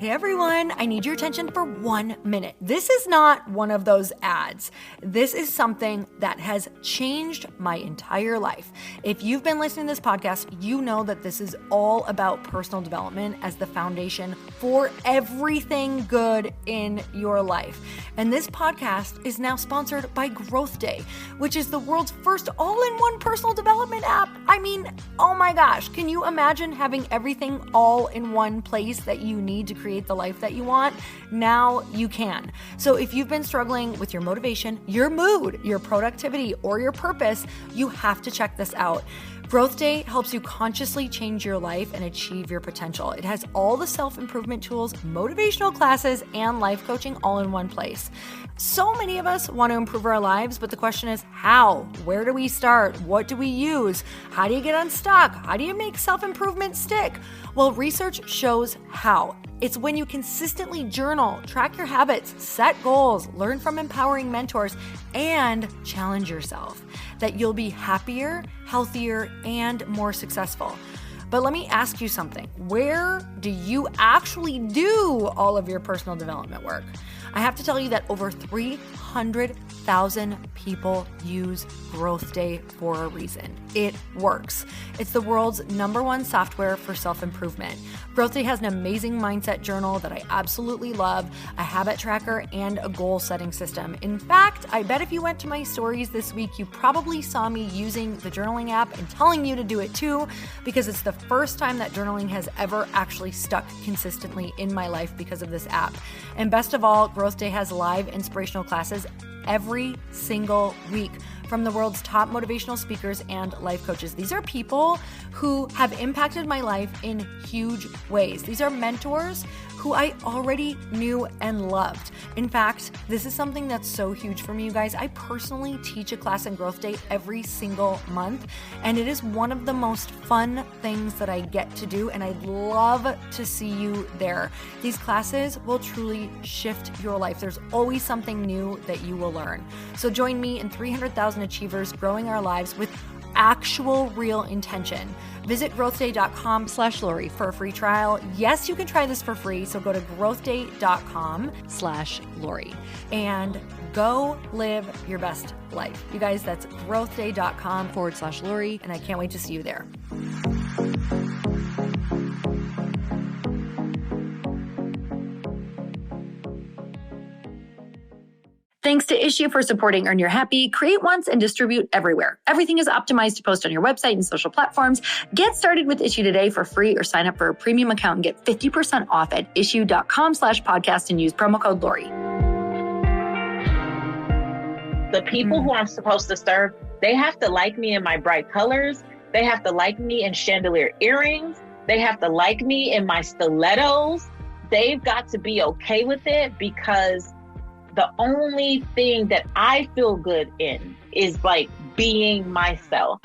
Hey everyone, I need your attention for 1 minute. This is not one of those ads. This is something that has changed my entire life. If you've been listening to this podcast, you know that this is all about personal development as the foundation for everything good in your life. And this podcast is now sponsored by Growth Day, which is the world's first all-in-one personal development app. I mean, oh my gosh, can you imagine having everything all in one place that you need to create the life that you want? Now you can. So if you've been struggling with your motivation, your mood, your productivity, or your purpose, you have to check this out. Growth Day helps you consciously change your life and achieve your potential. It has all the self-improvement tools, motivational classes, and life coaching all in one place. So many of us want to improve our lives, but the question is how? Where do we start? What do we use? How do you get unstuck? How do you make self-improvement stick? Well, research shows how. It's when you consistently journal, track your habits, set goals, learn from empowering mentors, and challenge yourself that you'll be happier, healthier, and more successful. But let me ask you something. Where do you actually do all of your personal development work? I have to tell you that over 300,000 people use Growth Day for a reason. It works. It's the world's #1 software for self-improvement. Growth Day has an amazing mindset journal that I absolutely love, a habit tracker, and a goal-setting system. In fact, I bet if you went to my stories this week, you probably saw me using the journaling app and telling you to do it too, because it's the first time that journaling has ever actually stuck consistently in my life because of this app. And best of all, Growth Day has live inspirational classes every single week from the world's top motivational speakers and life coaches. These are people who have impacted my life in huge ways. These are mentors who I already knew and loved. In fact, this is something that's so huge for me, you guys. I personally teach a class in Growth Day every single month, and it is one of the most fun things that I get to do, and I'd love to see you there. These classes will truly shift your life. There's always something new that you will learn. So join me and 300,000 achievers growing our lives with actual real intention. Visit growthday.com/Lori for a free trial. Yes, you can try this for free. So go to growthday.com/Lori and go live your best life. You guys, that's growthday.com/Lori. And I can't wait to see you there. Thanks to Issue for supporting Earn Your Happy. Create once and distribute everywhere. Everything is optimized to post on your website and social platforms. Get started with Issue today for free or sign up for a premium account and get 50% off at issue.com/podcast and use promo code Lori. The people who I'm supposed to serve, they have to like me in my bright colors. They have to like me in chandelier earrings. They have to like me in my stilettos. They've got to be okay with it, because the only thing that I feel good in is like being myself.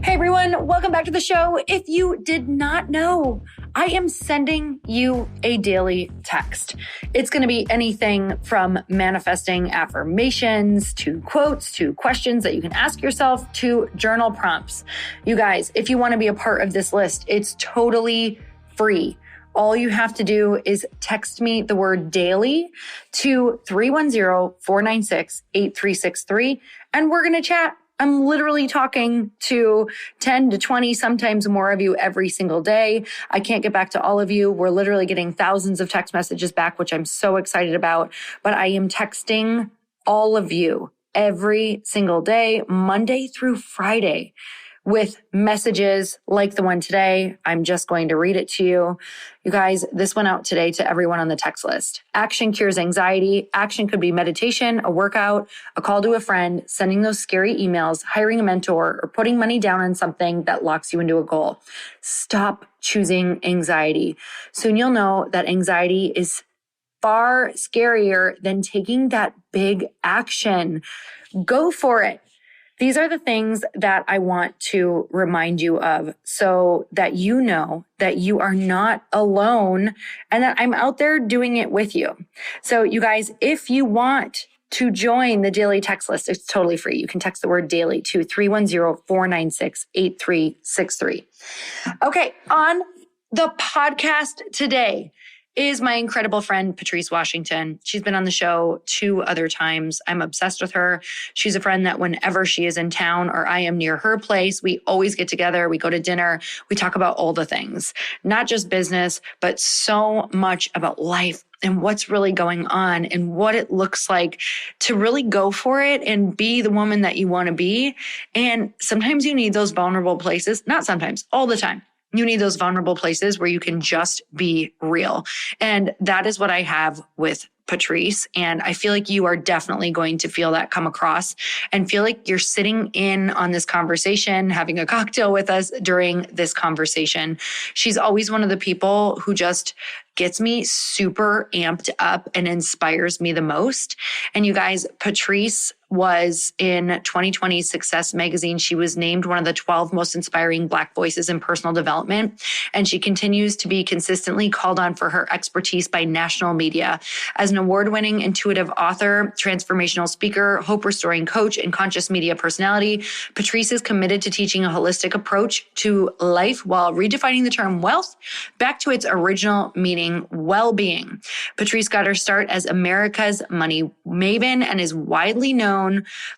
Hey everyone, welcome back to the show. If you did not know, I am sending you a daily text. It's going to be anything from manifesting affirmations to quotes to questions that you can ask yourself to journal prompts. You guys, if you want to be a part of this list, it's totally free. All you have to do is text me the word daily to 310-496-8363, and we're going to chat. I'm literally talking to 10 to 20, sometimes more of you every single day. I can't get back to all of you. We're literally getting thousands of text messages back, which I'm so excited about. But I am texting all of you every single day, Monday through Friday, with messages like the one today. I'm just going to read it to you. You guys, this went out today to everyone on the text list. Action cures anxiety. Action could be meditation, a workout, a call to a friend, sending those scary emails, hiring a mentor, or putting money down on something that locks you into a goal. Stop choosing anxiety. Soon you'll know that anxiety is far scarier than taking that big action. Go for it. These are the things that I want to remind you of so that you know that you are not alone and that I'm out there doing it with you. So you guys, if you want to join the daily text list. It's totally free. You can text the word daily to 310-496-8363. Okay, on the podcast today is my incredible friend, Patrice Washington. She's been on the show 2 other times. I'm obsessed with her. She's a friend that whenever she is in town or I am near her place, we always get together. We go to dinner. We talk about all the things, not just business, but so much about life and what's really going on and what it looks like to really go for it and be the woman that you want to be. And sometimes you need those vulnerable places, not sometimes, all the time. You need those vulnerable places where you can just be real. And that is what I have with Patrice. And I feel like you are definitely going to feel that come across and feel like you're sitting in on this conversation, having a cocktail with us during this conversation. She's always one of the people who just gets me super amped up and inspires me the most. And you guys, Patrice was in 2020 Success magazine. She was named one of the 12 most inspiring Black voices in personal development. And she continues to be consistently called on for her expertise by national media. As an award-winning intuitive author, transformational speaker, hope restoring coach, and conscious media personality, Patrice is committed to teaching a holistic approach to life while redefining the term wealth back to its original meaning, well-being. Patrice got her start as America's money maven and is widely known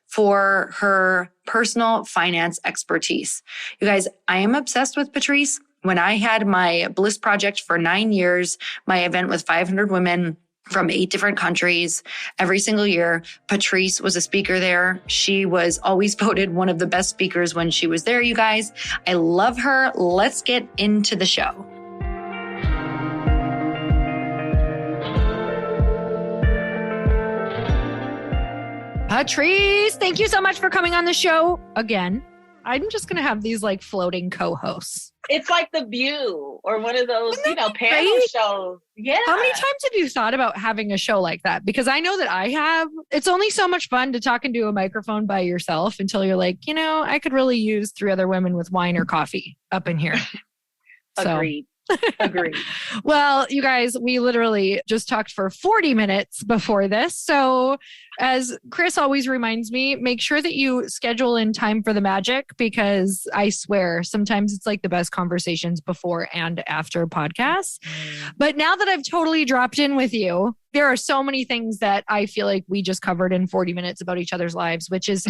for her personal finance expertise. You guys, I am obsessed with Patrice. When I had my Bliss Project for 9 years, my event with 500 women from 8 different countries every single year, Patrice was a speaker there. She was always voted one of the best speakers when she was there, you guys. I love her. Let's get into the show. Patrice, thank you so much for coming on the show again. I'm just going to have these like floating co-hosts. It's like The View or one of those, panel shows. Yeah. How many times have you thought about having a show like that? Because I know that I have. It's only so much fun to talk into a microphone by yourself until you're like, I could really use 3 other women with wine or coffee up in here. Agreed. Agreed. Well, you guys, we literally just talked for 40 minutes before this. So as Chris always reminds me, make sure that you schedule in time for the magic, because I swear sometimes it's like the best conversations before and after podcasts. But now that I've totally dropped in with you, there are so many things that I feel like we just covered in 40 minutes about each other's lives, which is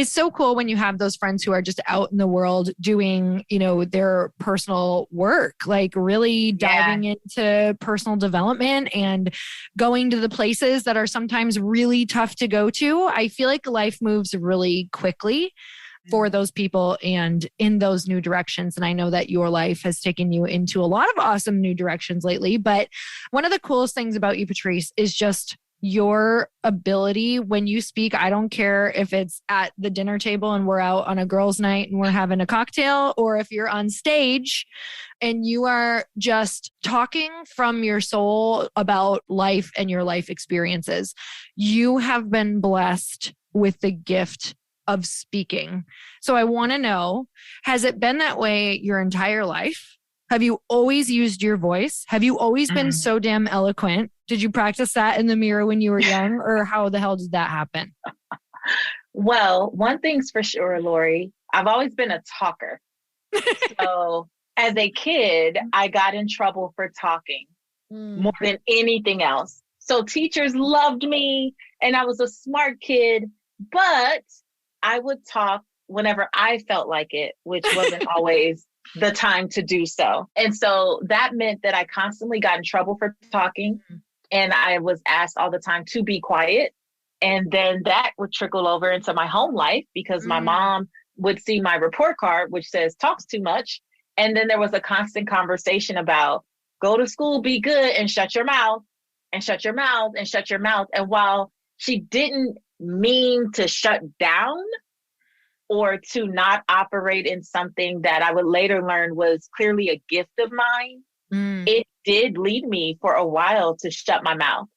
so cool when you have those friends who are just out in the world doing, their personal work, like really diving into personal development and going to the places that are sometimes really tough to go to. I feel like life moves really quickly for those people and in those new directions. And I know that your life has taken you into a lot of awesome new directions lately. But one of the coolest things about you, Patrice, is just your ability when you speak. I don't care if it's at the dinner table and we're out on a girls' night and we're having a cocktail, or if you're on stage and you are just talking from your soul about life and your life experiences. You have been blessed with the gift of speaking. So I want to know, has it been that way your entire life? Have you always used your voice? Have you always been so damn eloquent? Did you practice that in the mirror when you were young, or how the hell did that happen? Well, one thing's for sure, Lori, I've always been a talker. So as a kid, I got in trouble for talking more than anything else. So teachers loved me and I was a smart kid, but I would talk whenever I felt like it, which wasn't always the time to do so. And so that meant that I constantly got in trouble for talking, and I was asked all the time to be quiet. And then that would trickle over into my home life, because my mom would see my report card, which says talks too much. And then there was a constant conversation about go to school, be good, and shut your mouth, and shut your mouth, and shut your mouth. And while she didn't mean to shut down or to not operate in something that I would later learn was clearly a gift of mine, it did lead me for a while to shut my mouth.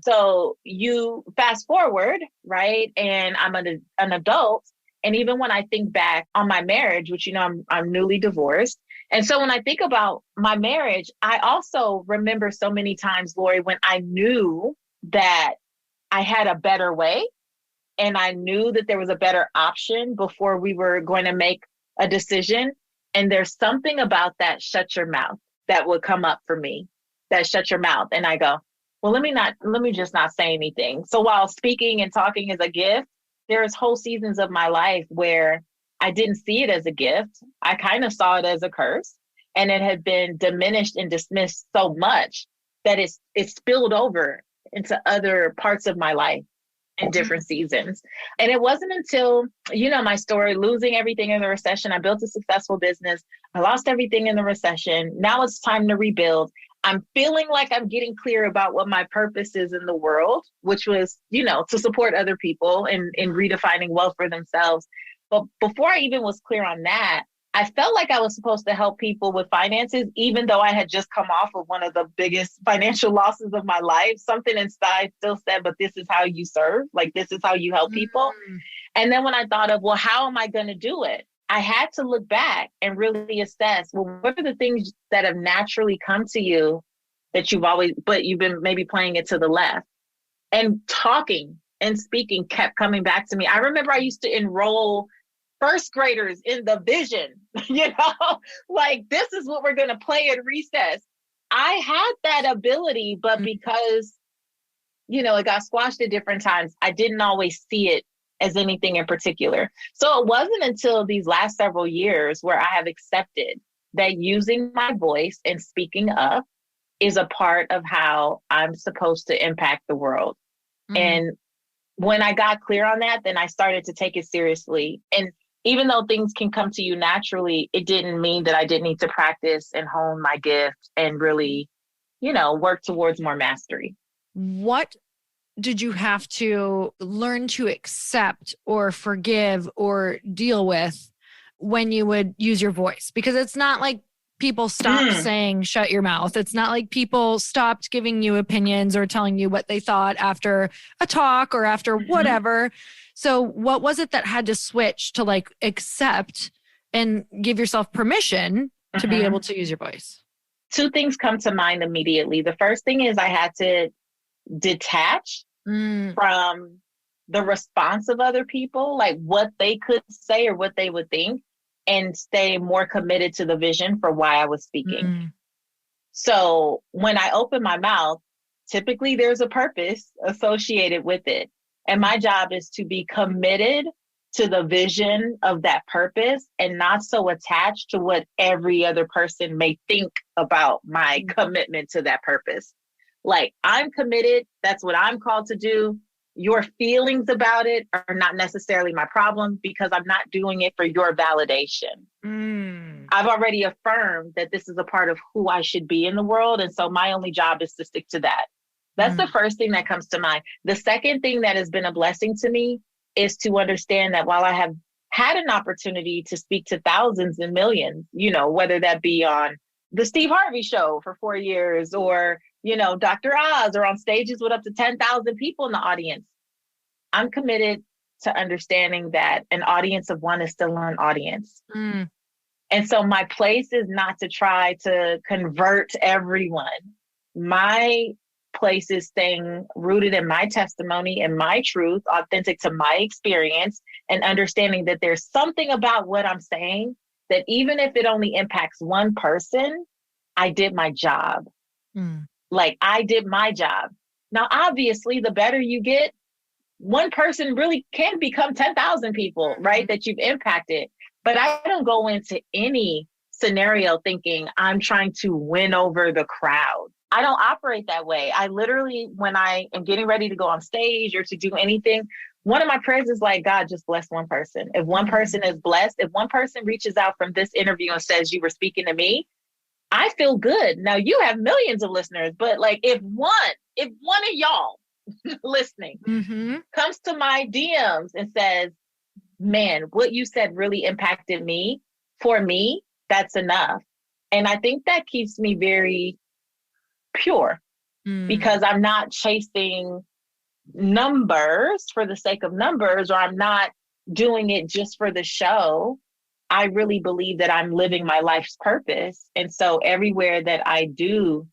So you fast forward, right? And I'm an adult. And even when I think back on my marriage, which, I'm newly divorced. And so when I think about my marriage, I also remember so many times, Lori, when I knew that I had a better way. And I knew that there was a better option before we were going to make a decision. And there's something about that shut your mouth that would come up for me, that shut your mouth. And I go, well, let me just not say anything. So while speaking and talking is a gift, there's whole seasons of my life where I didn't see it as a gift. I kind of saw it as a curse, and it had been diminished and dismissed so much that it spilled over into other parts of my life in different seasons. And it wasn't until, my story, losing everything in the recession. I built a successful business. I lost everything in the recession. Now it's time to rebuild. I'm feeling like I'm getting clear about what my purpose is in the world, which was, to support other people in redefining wealth for themselves. But before I even was clear on that, I felt like I was supposed to help people with finances, even though I had just come off of one of the biggest financial losses of my life. Something inside still said, but this is how you serve. Like, this is how you help people. And then when I thought of, well, how am I going to do it? I had to look back and really assess, well, what are the things that have naturally come to you that you've been maybe playing it to the left? And talking and speaking kept coming back to me. I remember I used to enroll first graders in the vision, like, this is what we're going to play at recess. I had that ability, but because, it got squashed at different times, I didn't always see it as anything in particular. So it wasn't until these last several years where I have accepted that using my voice and speaking up is a part of how I'm supposed to impact the world. And when I got clear on that, then I started to take it seriously. And even though things can come to you naturally, it didn't mean that I didn't need to practice and hone my gift and really, work towards more mastery. What did you have to learn to accept or forgive or deal with when you would use your voice? Because it's not like people stopped saying, shut your mouth. It's not like people stopped giving you opinions or telling you what they thought after a talk or after whatever. So what was it that had to switch to like accept and give yourself permission to be able to use your voice? Two things come to mind immediately. The first thing is I had to detach from the response of other people, like what they could say or what they would think, and stay more committed to the vision for why I was speaking. So when I open my mouth, typically there's a purpose associated with it. And my job is to be committed to the vision of that purpose and not so attached to what every other person may think about my commitment to that purpose. Like, I'm committed. That's what I'm called to do. Your feelings about it are not necessarily my problem because I'm not doing it for your validation. I've already affirmed that this is a part of who I should be in the world. And so my only job is to stick to that. That's the first thing that comes to mind. The second thing that has been a blessing to me is to understand that while I have had an opportunity to speak to thousands and millions, whether that be on the Steve Harvey show for 4 years or, Dr. Oz, or on stages with up to 10,000 people in the audience, I'm committed to understanding that an audience of one is still an audience. And so my place is not to try to convert everyone. My place is staying rooted in my testimony and my truth, authentic to my experience, and understanding that there's something about what I'm saying that even if it only impacts one person, I did my job. Like, I did my job. Now, obviously, the better you get, one person really can become 10,000 people, right? That you've impacted. But I don't go into any scenario thinking I'm trying to win over the crowd. I don't operate that way. I literally, when I am getting ready to go on stage or to do anything, one of my prayers is like, God, just bless one person. If one person is blessed, if one person reaches out from this interview and says, you were speaking to me, I feel good. Now, you have millions of listeners, but like, if one of y'all listening comes to my DMs and says, man, what you said really impacted me, for me, that's enough. And I think that keeps me very pure because I'm not chasing numbers for the sake of numbers, or I'm not doing it just for the show. I really believe that I'm living my life's purpose. And so everywhere that I do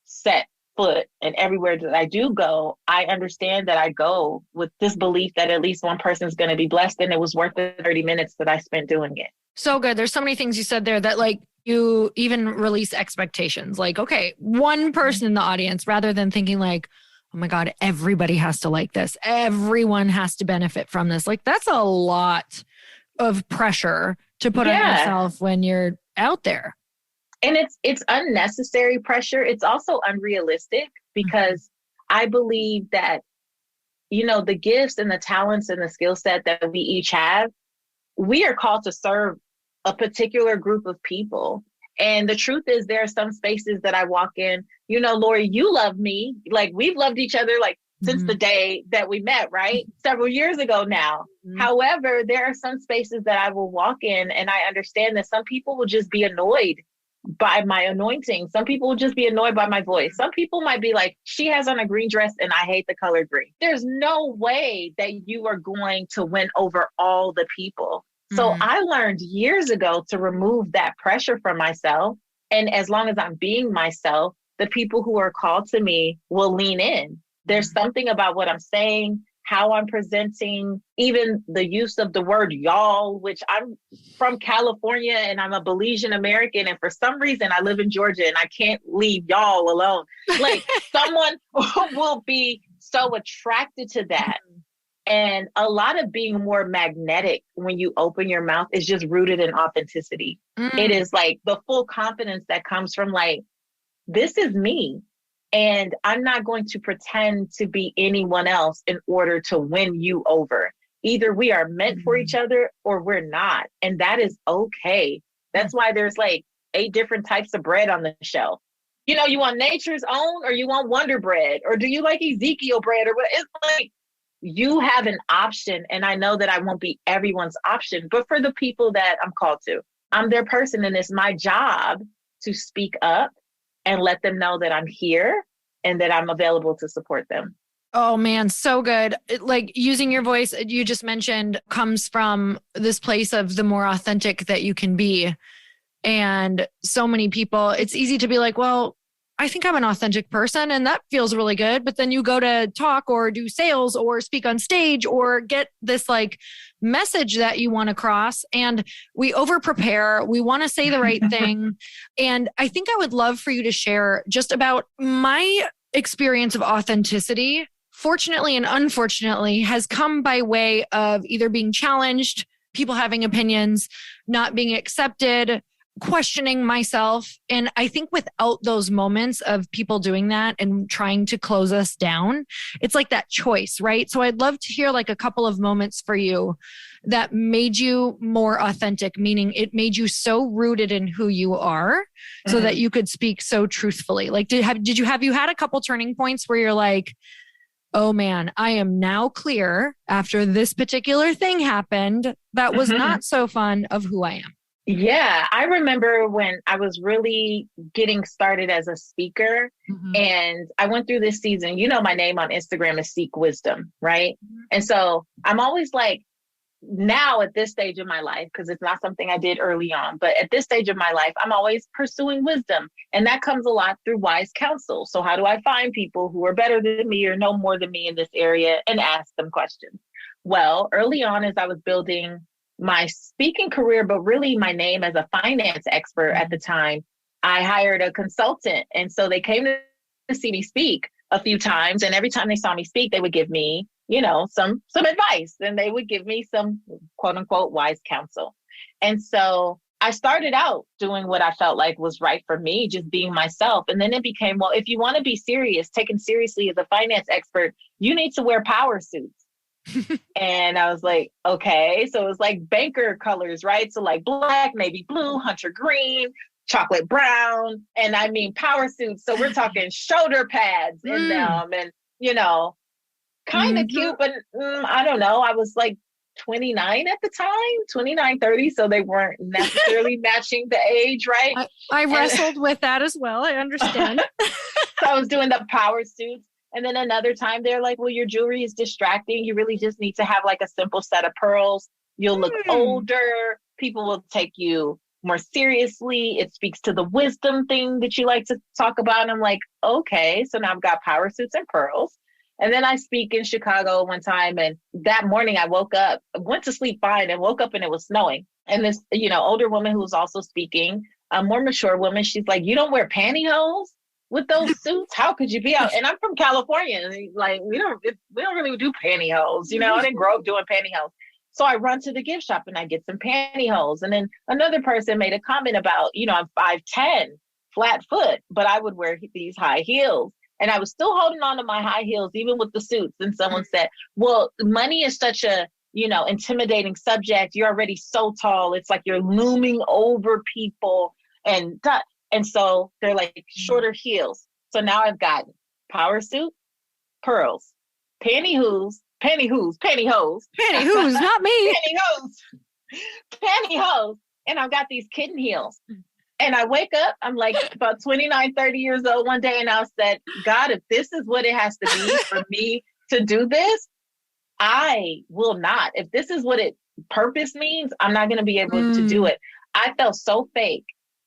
set foot and everywhere that I do go, I understand that I go with this belief that at least one person is going to be blessed, and it was worth the 30 minutes that I spent doing it. So good. There's so many things you said there that like you even release expectations. Like, okay, one person in the audience, rather than thinking like, oh my God, everybody has to like this. Everyone has to benefit from this. Like that's a lot of pressure to put on yourself when you're out there. And it's unnecessary pressure. It's also unrealistic because I believe that, you know, the gifts and the talents and the skill set that we each have, we are called to serve a particular group of people. And the truth is there are some spaces that I walk in, you know, Lori, you love me. Like we've loved each other like since the day that we met, right? Several years ago now. However, there are some spaces that I will walk in and I understand that some people will just be annoyed by my anointing. Some people will just be annoyed by my voice. Some people might be like, she has on a green dress and I hate the color green. There's no way that you are going to win over all the people. So I learned years ago to remove that pressure from myself. And as long as I'm being myself, the people who are called to me will lean in. There's something about what I'm saying, how I'm presenting, even the use of the word y'all, which I'm from California and I'm a Belizean American. And for some reason I live in Georgia and I can't leave y'all alone. Like someone will be so attracted to that. And a lot of being more magnetic when you open your mouth is just rooted in authenticity. It is like the full confidence that comes from like, this is me. And I'm not going to pretend to be anyone else in order to win you over. Either we are meant for each other or we're not. And that is okay. That's why there's like 8 different types of bread on the shelf. You know, you want nature's own or you want Wonder Bread, or do you like Ezekiel bread or what? It's like, you have an option. And I know that I won't be everyone's option, but for the people that I'm called to, I'm their person. And it's my job to speak up and let them know that I'm here and that I'm available to support them. Oh man, so good. Like using your voice, you just mentioned, comes from this place of the more authentic that you can be. And so many people, it's easy to be like, well, I think I'm an authentic person and that feels really good. But then you go to talk or do sales or speak on stage or get this like message that you want to cross, and we over prepare. We want to say the right thing. And I think I would love for you to share just about my experience of authenticity, fortunately and unfortunately, has come by way of either being challenged, people having opinions, not being accepted, questioning myself. And I think without those moments of people doing that and trying to close us down, it's like that choice, right? So I'd love to hear like a couple of moments for you that made you more authentic, meaning it made you so rooted in who you are so that you could speak so truthfully. Like, did you had a couple turning points where you're like, oh man, I am now clear after this particular thing happened that was not so fun of who I am? Yeah, I remember when I was really getting started as a speaker and I went through this season. You know, my name on Instagram is Seek Wisdom, right? And so I'm always like, now at this stage of my life, because it's not something I did early on, but at this stage of my life, I'm always pursuing wisdom. And that comes a lot through wise counsel. So how do I find people who are better than me or know more than me in this area and ask them questions? Well, early on, as I was building my speaking career, but really my name as a finance expert at the time, I hired a consultant. And so they came to see me speak a few times. And every time they saw me speak, they would give me, you know, some advice, and they would give me some quote unquote wise counsel. And so I started out doing what I felt like was right for me, just being myself. And then it became, well, if you want to be serious, taken seriously as a finance expert, you need to wear power suits. And I was like, okay. So it was like banker colors, right? So like black, navy blue, hunter green, chocolate brown. And I mean, power suits. So we're talking shoulder pads in them and, you know, kind of cute, but I don't know. I was like 29 at the time, 29, 30. So they weren't necessarily matching the age, right? I wrestled with that as well. I understand. So I was doing the power suits. And then another time they're like, well, your jewelry is distracting. You really just need to have like a simple set of pearls. You'll look older. People will take you more seriously. It speaks to the wisdom thing that you like to talk about. And I'm like, okay, so now I've got power suits and pearls. And then I speak in Chicago one time. And that morning I woke up, went to sleep fine and woke up and it was snowing. And this, older woman who was also speaking, a more mature woman, she's like, you don't wear pantyhose with those suits? How could you be out? And I'm from California. And like, we don't really do pantyhose. I didn't grow up doing pantyhose. So I run to the gift shop and I get some pantyhose. And then another person made a comment about, I'm 5'10", flat foot, but I would wear these high heels. And I was still holding on to my high heels, even with the suits. And someone said, well, money is such a, intimidating subject. You're already so tall. It's like you're looming over people. And so they're like shorter heels. So now I've got power suit, pearls, pantyhose, not me. Pantyhose. And I've got these kitten heels. And I wake up, I'm like about 29, 30 years old one day. And I said, God, if this is what it has to be for me to do this, I will not. If this is what purpose means, I'm not going to be able to do it. I felt so fake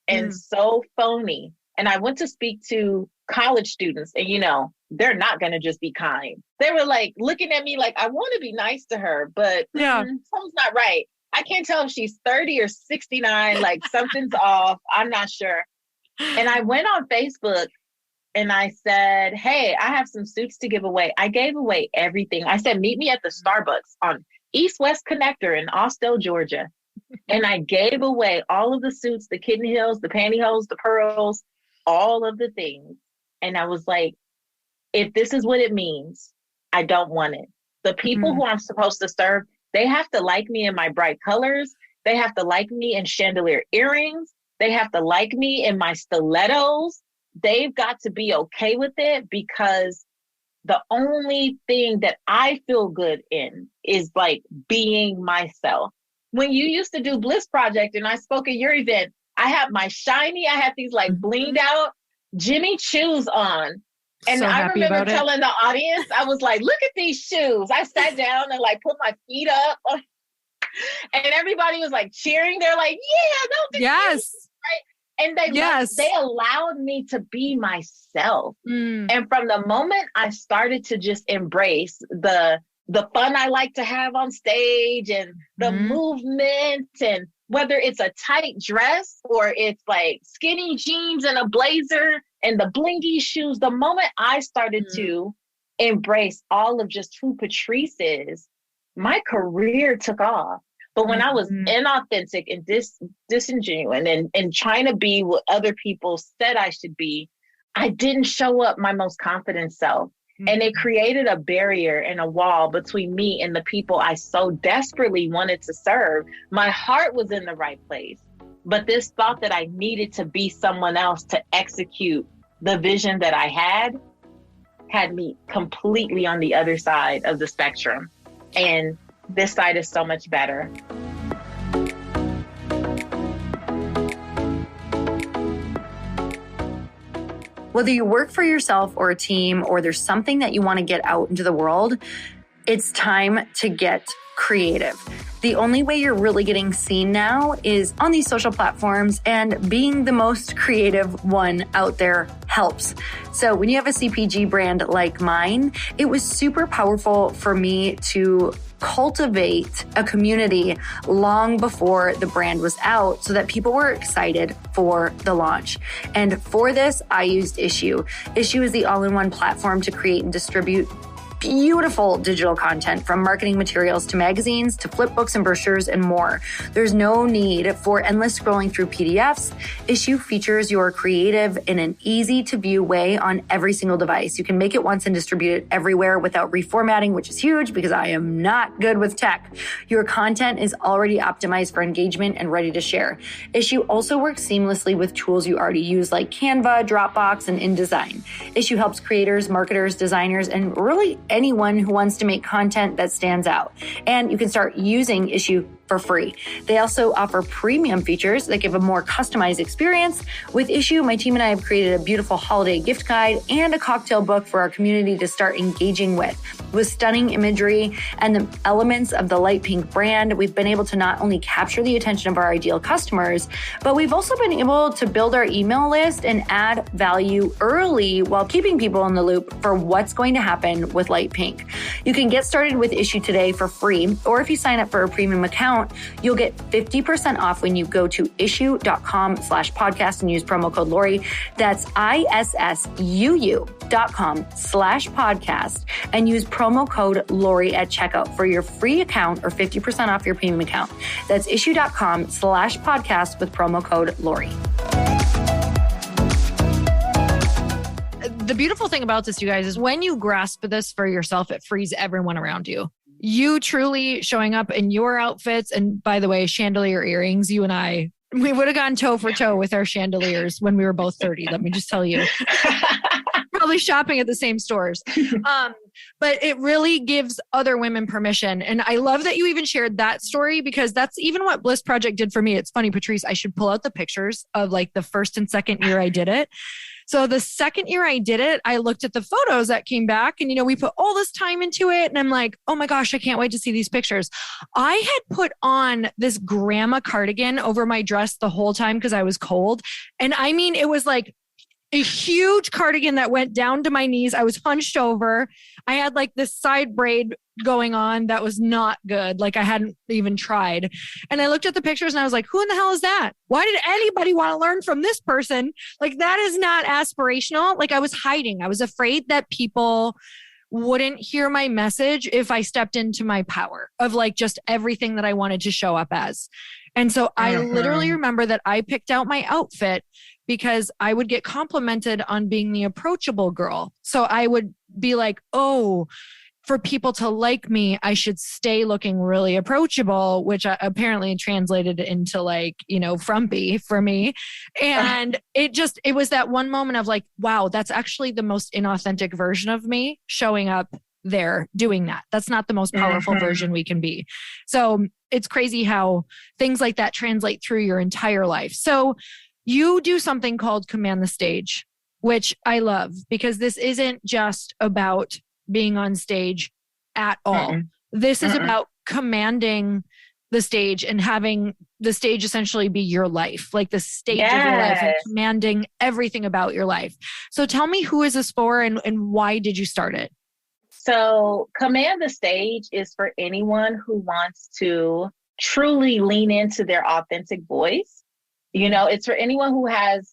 and so phony. And I went to speak to college students and, they're not going to just be kind. They were like looking at me like, I want to be nice to her, but something's not right. I can't tell if she's 30 or 69, like something's off. I'm not sure. And I went on Facebook and I said, hey, I have some suits to give away. I gave away everything. I said, meet me at the Starbucks on East-West Connector in Austell, Georgia. And I gave away all of the suits, the kitten heels, the pantyhose, the pearls, all of the things. And I was like, if this is what it means, I don't want it. The people who I'm supposed to serve, they have to like me in my bright colors. They have to like me in chandelier earrings. They have to like me in my stilettos. They've got to be okay with it because the only thing that I feel good in is like being myself. When you used to do Bliss Project and I spoke at your event, I had my shiny, I had these like blinged out Jimmy shoes on. And I remember telling the audience, I was like, look at these shoes. I sat down and like put my feet up and everybody was like cheering. They're like, yeah, no, yes. Right? And they allowed me to be myself. And from the moment I started to just embrace the fun I like to have on stage and the movement, and whether it's a tight dress or it's like skinny jeans and a blazer and the blingy shoes, the moment I started to embrace all of just who Patrice is, my career took off. But when I was inauthentic and disingenuous and trying to be what other people said I should be, I didn't show up my most confident self. And it created a barrier and a wall between me and the people I so desperately wanted to serve. My heart was in the right place, but this thought that I needed to be someone else to execute the vision that I had me completely on the other side of the spectrum. And this side is so much better. Whether you work for yourself or a team, or there's something that you want to get out into the world, it's time to get creative. The only way you're really getting seen now is on these social platforms, and being the most creative one out there helps. So when you have a CPG brand like mine, it was super powerful for me to cultivate a community long before the brand was out so that people were excited for the launch. And for this, I used Issue. Issue is the all-in-one platform to create and distribute beautiful digital content, from marketing materials to magazines to flip books and brochures and more. There's no need for endless scrolling through PDFs. Issue features your creative in an easy to view way on every single device. You can make it once and distribute it everywhere without reformatting, which is huge because I am not good with tech. Your content is already optimized for engagement and ready to share. Issue also works seamlessly with tools you already use like Canva, Dropbox, and InDesign. Issue helps creators, marketers, designers, and really anyone who wants to make content that stands out. And you can start using Issue for free. They also offer premium features that give a more customized experience. With Issue, my team and I have created a beautiful holiday gift guide and a cocktail book for our community to start engaging with. With stunning imagery and the elements of the Light Pink brand, we've been able to not only capture the attention of our ideal customers, but we've also been able to build our email list and add value early while keeping people in the loop for what's going to happen with Light Pink. You can get started with Issue today for free, or if you sign up for a premium account, you'll get 50% off when you go to issue.com/podcast and use promo code Lori. That's ISSUU.com/podcast and use promo code Lori at checkout for your free account or 50% off your premium account. That's issue.com/podcast with promo code Lori. The beautiful thing about this, you guys, is when you grasp this for yourself, it frees everyone around you. You truly showing up in your outfits. And by the way, chandelier earrings, you and I, we would have gone toe for toe with our chandeliers when we were both 30. Let me just tell you. Probably shopping at the same stores. But it really gives other women permission. And I love that you even shared that story, because that's even what Bliss Project did for me. It's funny, Patrice, I should pull out the pictures of like the first and second year I did it. So the second year I did it, I looked at the photos that came back and, we put all this time into it. And I'm like, oh my gosh, I can't wait to see these pictures. I had put on this grandma cardigan over my dress the whole time because I was cold. And I mean, it was like a huge cardigan that went down to my knees. I was hunched over. I had like this side braid going on that was not good. Like I hadn't even tried. And I looked at the pictures and I was like, who in the hell is that? Why did anybody want to learn from this person? Like that is not aspirational. Like I was hiding. I was afraid that people wouldn't hear my message if I stepped into my power of like just everything that I wanted to show up as. And so I literally remember that I picked out my outfit because I would get complimented on being the approachable girl. So I would be like, oh, for people to like me, I should stay looking really approachable, which apparently translated into like, frumpy for me. And it was that one moment of like, wow, that's actually the most inauthentic version of me showing up there doing that. That's not the most powerful version we can be. So it's crazy how things like that translate through your entire life. So you do something called Command the Stage, which I love because this isn't just about being on stage at all. This is about commanding the stage and having the stage essentially be your life, like the stage of your life and commanding everything about your life. So tell me, who is this for and why did you start it? So Command the Stage is for anyone who wants to truly lean into their authentic voice. It's for anyone who has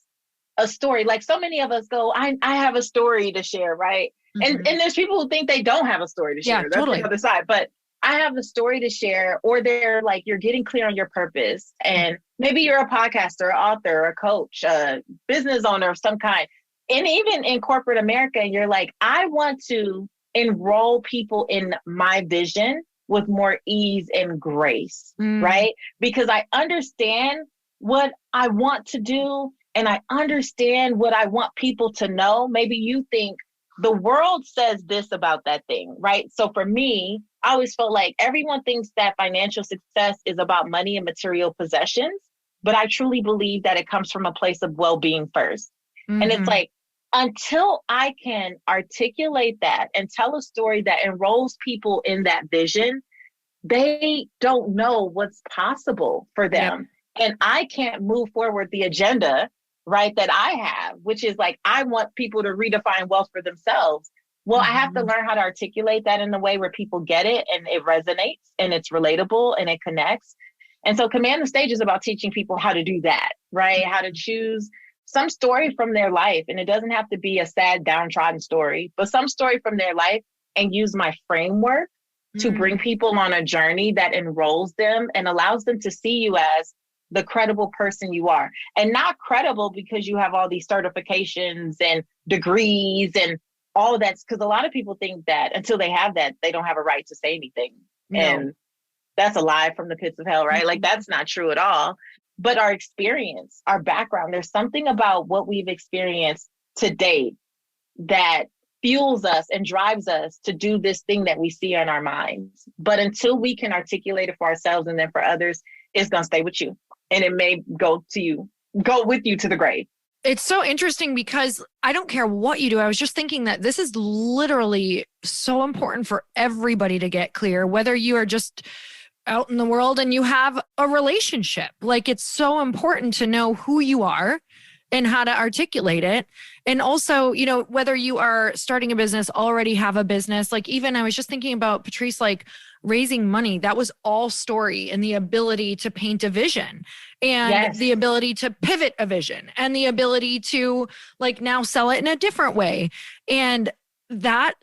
a story. Like so many of us go, I have a story to share, right? And there's people who think they don't have a story to share. That's totally the other side. But I have a story to share, or they're like, you're getting clear on your purpose. And maybe you're a podcaster, author, a coach, a business owner of some kind. And even in corporate America, you're like, I want to enroll people in my vision with more ease and grace, right? Because I understand what I want to do and I understand what I want people to know. Maybe you think the world says this about that thing, right? So for me, I always felt like everyone thinks that financial success is about money and material possessions, but I truly believe that it comes from a place of well-being first. And it's like, until I can articulate that and tell a story that enrolls people in that vision, they don't know what's possible for them. And I can't move forward the agenda, right, that I have, which is like, I want people to redefine wealth for themselves. Well, I have to learn how to articulate that in a way where people get it and it resonates and it's relatable and it connects. And so Command the Stage is about teaching people how to do that, right? How to choose some story from their life. And it doesn't have to be a sad, downtrodden story, but some story from their life, and use my framework to bring people on a journey that enrolls them and allows them to see you as the credible person you are. And not credible because you have all these certifications and degrees and all of that. Because a lot of people think that until they have that, they don't have a right to say anything. No. And that's a lie from the pits of hell, right? Like that's not true at all. But our experience, our background, there's something about what we've experienced to date that fuels us and drives us to do this thing that we see in our minds. But until we can articulate it for ourselves and then for others, it's going to stay with you. And it may go with you to the grave. It's so interesting because I don't care what you do. I was just thinking that this is literally so important for everybody to get clear, whether you are just out in the world and you have a relationship. Like, it's so important to know who you are and how to articulate it. And also, you know, whether you are starting a business, already have a business, like even I was just thinking about Patrice, like raising money, that was all story and the ability to paint a vision and the ability to pivot a vision and the ability to like now sell it in a different way. And that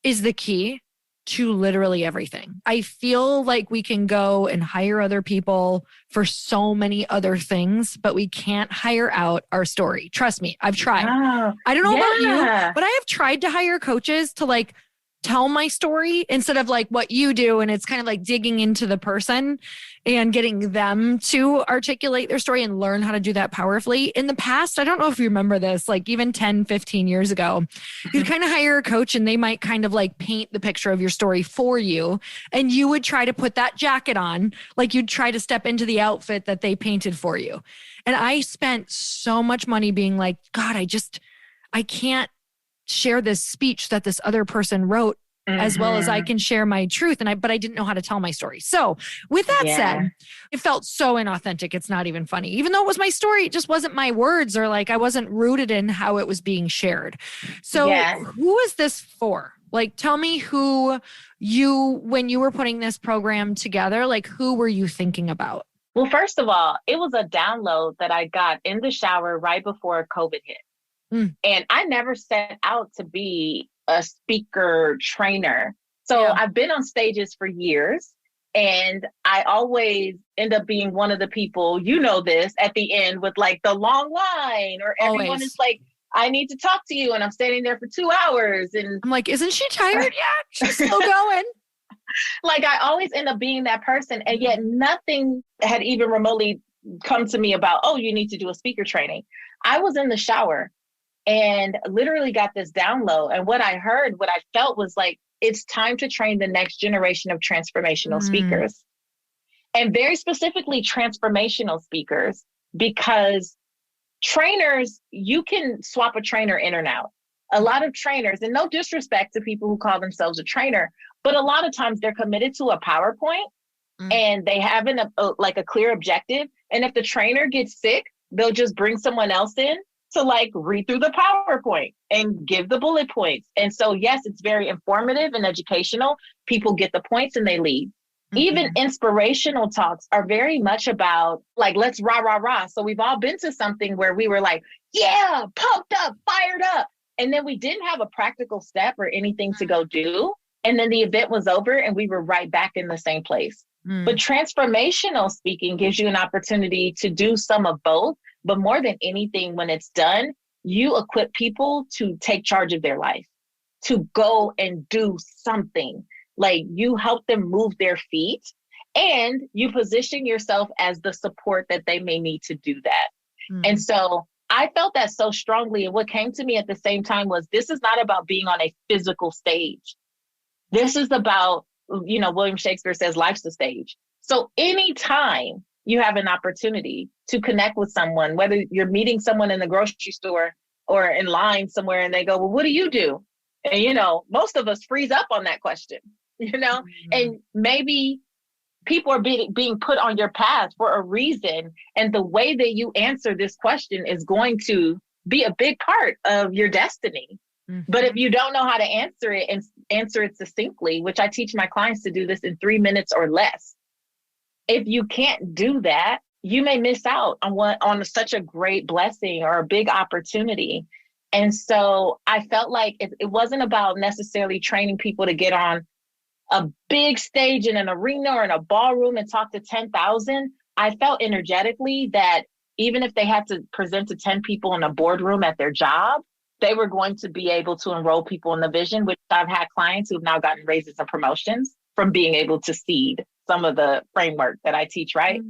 is the key to literally everything. I feel like we can go and hire other people for so many other things, but we can't hire out our story. Trust me, I've tried. I don't know about you, but I have tried to hire coaches to like tell my story instead of like what you do. And it's kind of like digging into the person and getting them to articulate their story and learn how to do that powerfully. In the past, I don't know if you remember this, like even 10, 15 years ago, you'd kind of hire a coach and they might kind of like paint the picture of your story for you. And you would try to put that jacket on, like you'd try to step into the outfit that they painted for you. And I spent so much money being like, God, I can't share this speech that this other person wrote as well as I can share my truth. But I didn't know how to tell my story. So with that said, it felt so inauthentic. It's not even funny. Even though it was my story, it just wasn't my words, or like I wasn't rooted in how it was being shared. So who is this for? Like, tell me when you were putting this program together, like who were you thinking about? Well, first of all, it was a download that I got in the shower right before COVID hit. And I never set out to be a speaker trainer. So I've been on stages for years, and I always end up being one of the people, you know this, at the end with like the long line, or everyone is like, I need to talk to you. And I'm standing there for 2 hours. And I'm like, isn't she tired yet? She's still going. Like, I always end up being that person. And yet nothing had even remotely come to me about, oh, you need to do a speaker training. I was in the shower and literally got this download. And what I felt was like, it's time to train the next generation of transformational speakers. And very specifically transformational speakers, because trainers, you can swap a trainer in or out. A lot of trainers, and no disrespect to people who call themselves a trainer, but a lot of times they're committed to a PowerPoint and they have a clear objective. And if the trainer gets sick, they'll just bring someone else in to like read through the PowerPoint and give the bullet points. And so, yes, it's very informative and educational. People get the points and they leave. Even inspirational talks are very much about like, let's rah, rah, rah. So we've all been to something where we were like, yeah, pumped up, fired up. And then we didn't have a practical step or anything to go do. And then the event was over and we were right back in the same place. But transformational speaking gives you an opportunity to do some of both. But more than anything, when it's done, you equip people to take charge of their life, to go and do something. Like, you help them move their feet and you position yourself as the support that they may need to do that. And so I felt that so strongly. And what came to me at the same time was, this is not about being on a physical stage. This is about, William Shakespeare says life's a stage. So anytime you have an opportunity to connect with someone, whether you're meeting someone in the grocery store or in line somewhere, and they go, well, what do you do? And, most of us freeze up on that question, and maybe people are being put on your path for a reason. And the way that you answer this question is going to be a big part of your destiny. But if you don't know how to answer it and answer it succinctly, which I teach my clients to do this in 3 minutes or less, if you can't do that, you may miss out on such a great blessing or a big opportunity. And so I felt like it wasn't about necessarily training people to get on a big stage in an arena or in a ballroom and talk to 10,000. I felt energetically that even if they had to present to 10 people in a boardroom at their job, they were going to be able to enroll people in the vision, which I've had clients who've now gotten raises and promotions from being able to seed some of the framework that I teach, right?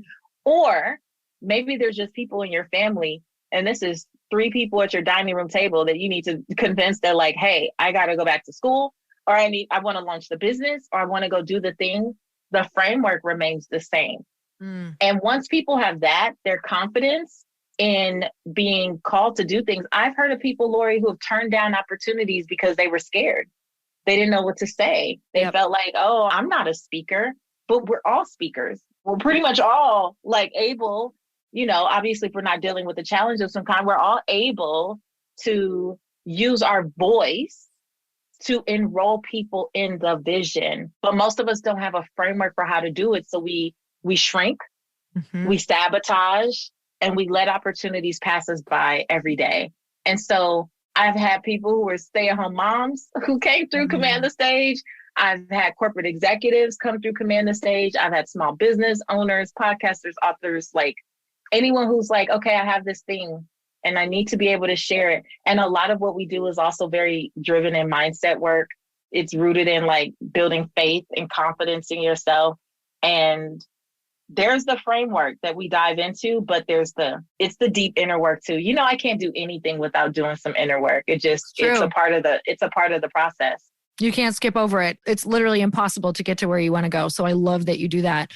Or maybe there's just people in your family, and this is 3 people at your dining room table that you need to convince. They're like, hey, I got to go back to school, or I want to launch the business, or I want to go do the thing. The framework remains the same. And once people have that, their confidence in being called to do things. I've heard of people, Lori, who have turned down opportunities because they were scared. They didn't know what to say. They felt like, oh, I'm not a speaker, but we're all speakers. We're pretty much all like able, obviously if we're not dealing with a challenge of some kind, we're all able to use our voice to enroll people in the vision. But most of us don't have a framework for how to do it. So we shrink, we sabotage, and we let opportunities pass us by every day. And so I've had people who were stay-at-home moms who came through Command the Stage. I've had corporate executives come through Command the Stage. I've had small business owners, podcasters, authors, like anyone who's like, okay, I have this thing and I need to be able to share it. And a lot of what we do is also very driven in mindset work. It's rooted in like building faith and confidence in yourself. And there's the framework that we dive into, but it's the deep inner work too. I can't do anything without doing some inner work. It's a part of the process. You can't skip over it. It's literally impossible to get to where you want to go. So I love that you do that.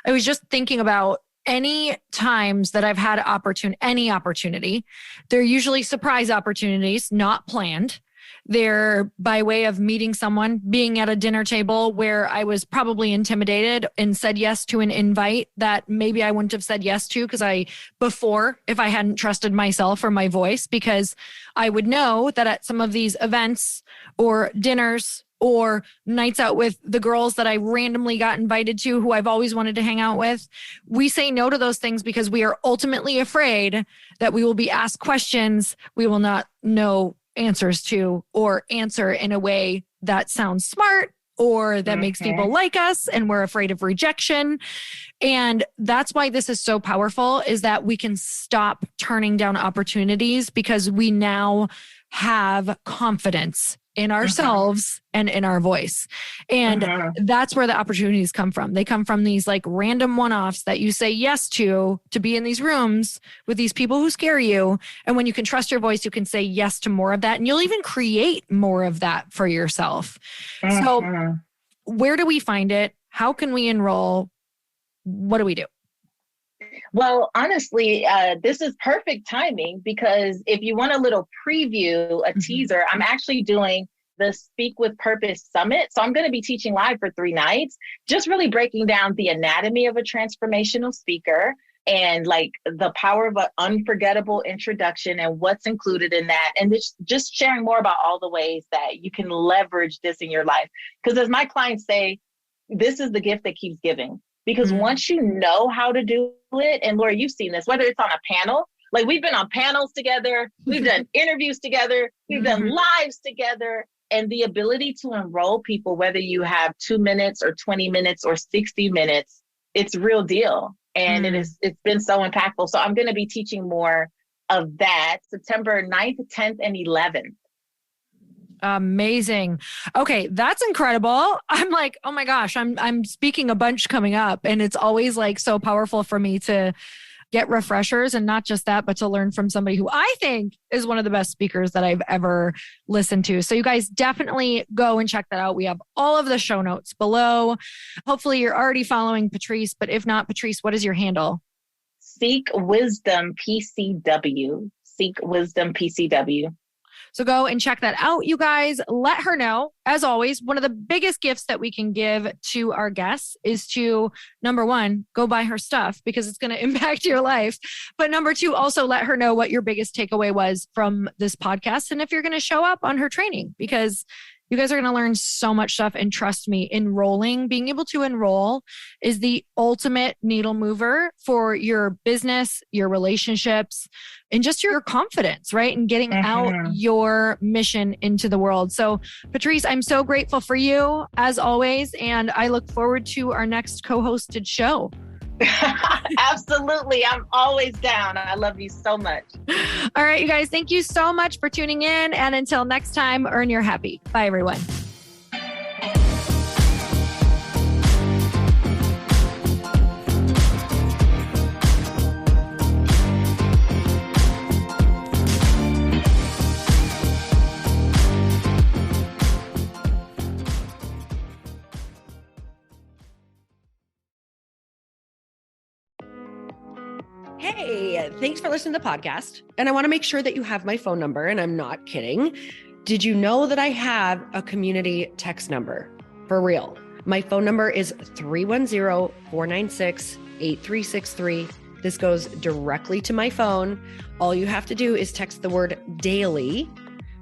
I was just thinking about any times that I've had any opportunity, they're usually surprise opportunities, not planned. They're by way of meeting someone, being at a dinner table where I was probably intimidated and said yes to an invite that maybe I wouldn't have said yes to if I hadn't trusted myself or my voice, because I would know that at some of these events or dinners or nights out with the girls that I randomly got invited to, who I've always wanted to hang out with, we say no to those things because we are ultimately afraid that we will be asked questions we will not know answers to, or answer in a way that sounds smart or that makes people like us, and we're afraid of rejection. And that's why this is so powerful, is that we can stop turning down opportunities because we now have confidence in ourselves and in our voice. And that's where the opportunities come from. They come from these like random one-offs that you say yes to be in these rooms with these people who scare you. And when you can trust your voice, you can say yes to more of that. And you'll even create more of that for yourself. So where do we find it? How can we enroll? What do we do? Well, honestly, this is perfect timing, because if you want a little preview, a teaser, I'm actually doing the Speak with Purpose Summit. So I'm going to be teaching live for 3 nights, just really breaking down the anatomy of a transformational speaker and like the power of an unforgettable introduction and what's included in that. And just sharing more about all the ways that you can leverage this in your life. Because as my clients say, this is the gift that keeps giving. Because once you know how to do it, and Laura, you've seen this, whether it's on a panel, like we've been on panels together, we've done interviews together, we've done lives together, and the ability to enroll people, whether you have 2 minutes or 20 minutes or 60 minutes, it's real deal. And it's been so impactful. So I'm going to be teaching more of that September 9th, 10th, and 11th. Amazing. Okay. That's incredible. I'm like, oh my gosh, I'm speaking a bunch coming up, and it's always like so powerful for me to get refreshers, and not just that, but to learn from somebody who I think is one of the best speakers that I've ever listened to. So you guys definitely go and check that out. We have all of the show notes below. Hopefully you're already following Patrice, but if not, Patrice, what is your handle? Seek Wisdom PCW. Seek Wisdom PCW. So go and check that out, you guys. Let her know. As always, one of the biggest gifts that we can give to our guests is to, number 1, go buy her stuff, because it's going to impact your life. But number 2, also let her know what your biggest takeaway was from this podcast, and if you're going to show up on her training, because you guys are going to learn so much stuff. And trust me, being able to enroll is the ultimate needle mover for your business, your relationships, and just your confidence, right? And getting out your mission into the world. So Patrice, I'm so grateful for you as always. And I look forward to our next co-hosted show. Absolutely. I'm always down. I love you so much. All right, you guys, thank you so much for tuning in. And until next time, earn your happy. Bye, everyone. Hey, thanks for listening to the podcast. And I want to make sure that you have my phone number, and I'm not kidding. Did you know that I have a community text number? For real. My phone number is 310-496-8363. This goes directly to my phone. All you have to do is text the word daily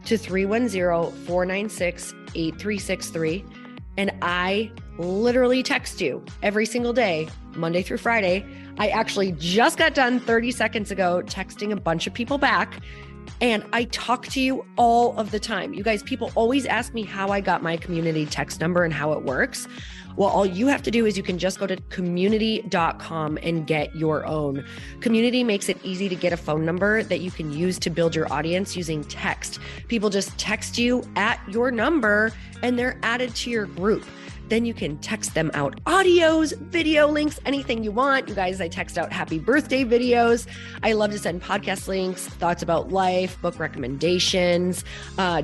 to 310-496-8363. And I literally text you every single day, Monday through Friday. I actually just got done 30 seconds ago texting a bunch of people back, and I talk to you all of the time. You guys, people always ask me how I got my community text number and how it works. Well, all you have to do is you can just go to community.com and get your own. Community makes it easy to get a phone number that you can use to build your audience using text. People just text you at your number and they're added to your group. Then you can text them out audios, video links, anything you want. You guys, I text out happy birthday videos. I love to send podcast links, thoughts about life, book recommendations,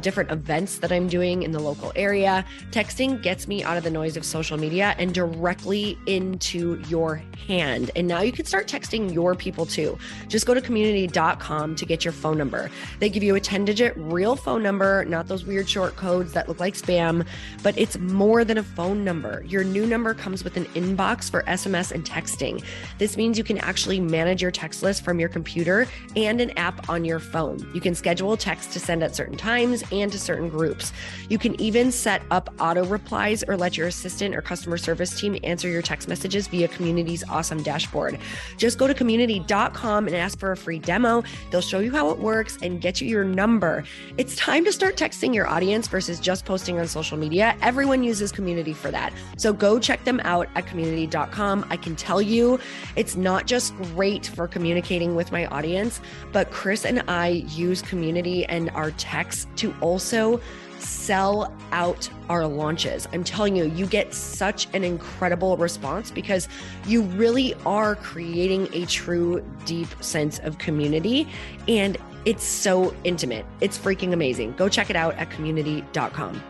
different events that I'm doing in the local area. Texting gets me out of the noise of social media and directly into your hand. And now you can start texting your people too. Just go to community.com to get your phone number. They give you a 10-digit real phone number, not those weird short codes that look like spam, but it's more than a phone number. Your new number comes with an inbox for SMS and texting. This means you can actually manage your text list from your computer and an app on your phone. You can schedule text to send at certain times and to certain groups. You can even set up auto replies or let your assistant or customer service team answer your text messages via Community's awesome dashboard. Just go to community.com and ask for a free demo. They'll show you how it works and get you your number. It's time to start texting your audience versus just posting on social media. Everyone uses Community for that. So go check them out at community.com. I can tell you it's not just great for communicating with my audience, but Chris and I use Community and our texts to also sell out our launches. I'm telling you, you get such an incredible response because you really are creating a true, deep sense of community. And it's so intimate. It's freaking amazing. Go check it out at community.com.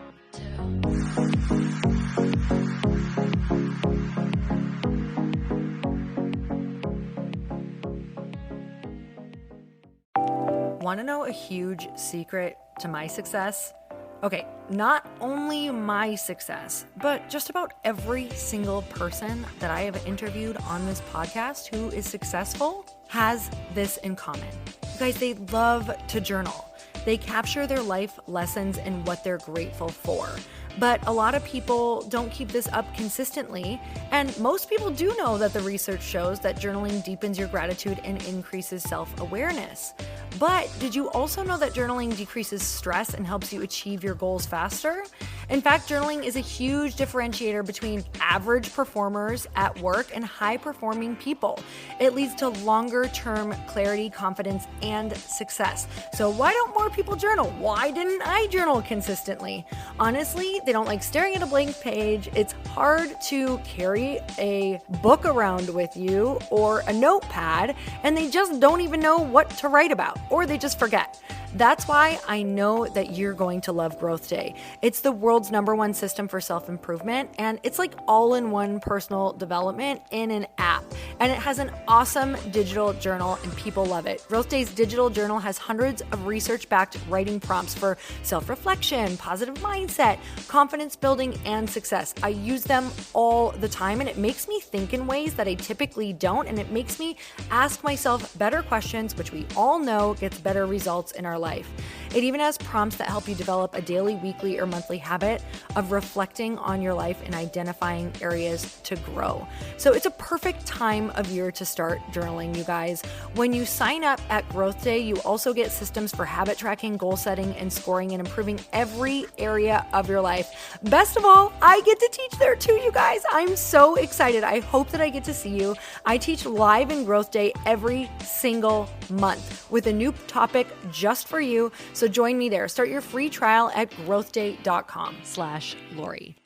Want to know a huge secret to my success? Okay, not only my success, but just about every single person that I have interviewed on this podcast who is successful has this in common. You guys, they love to journal. They capture their life lessons and what they're grateful for. But a lot of people don't keep this up consistently. And most people do know that the research shows that journaling deepens your gratitude and increases self-awareness. But did you also know that journaling decreases stress and helps you achieve your goals faster? In fact, journaling is a huge differentiator between average performers at work and high-performing people. It leads to longer-term clarity, confidence, and success. So why don't more people journal? Why didn't I journal consistently? Honestly, they don't like staring at a blank page. It's hard to carry a book around with you or a notepad, and they just don't even know what to write about, or they just forget. That's why I know that you're going to love Growth Day. It's the world's #1 system for self-improvement, and it's like all-in-one personal development in an app. And it has an awesome digital journal, and people love it. Growth Day's digital journal has hundreds of research-backed writing prompts for self-reflection, positive mindset, confidence building, and success. I use them all the time, and it makes me think in ways that I typically don't, and it makes me ask myself better questions, which we all know gets better results in our life. It even has prompts that help you develop a daily, weekly, or monthly habit of reflecting on your life and identifying areas to grow. So it's a perfect time of year to start journaling, you guys. When you sign up at Growth Day, you also get systems for habit tracking, goal setting, and scoring, and improving every area of your life. Best of all, I get to teach there too, you guys. I'm so excited. I hope that I get to see you. I teach live in Growth Day every single month with a new topic just for you. So join me there. Start your free trial at growthday.com/Lori.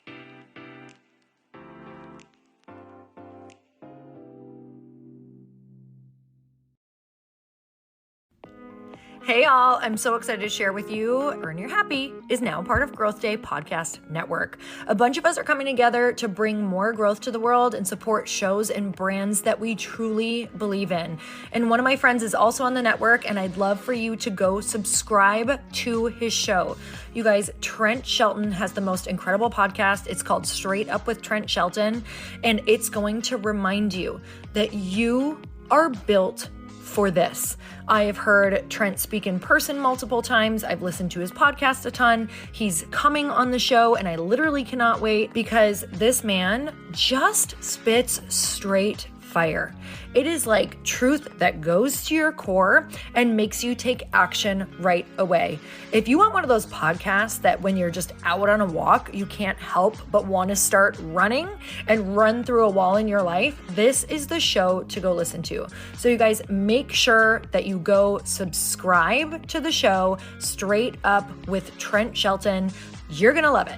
Hey all, I'm so excited to share with you, Earn Your Happy is now part of Growth Day Podcast Network. A bunch of us are coming together to bring more growth to the world and support shows and brands that we truly believe in. And one of my friends is also on the network, and I'd love for you to go subscribe to his show. You guys, Trent Shelton has the most incredible podcast. It's called Straight Up with Trent Shelton, and it's going to remind you that you are built for this. I have heard Trent speak in person multiple times. I've listened to his podcast a ton. He's coming on the show, and I literally cannot wait because this man just spits straight fire. It is like truth that goes to your core and makes you take action right away. If you want one of those podcasts that when you're just out on a walk, you can't help but want to start running and run through a wall in your life, this is the show to go listen to. So you guys, make sure that you go subscribe to the show, Straight Up with Trent Shelton. You're going to love it.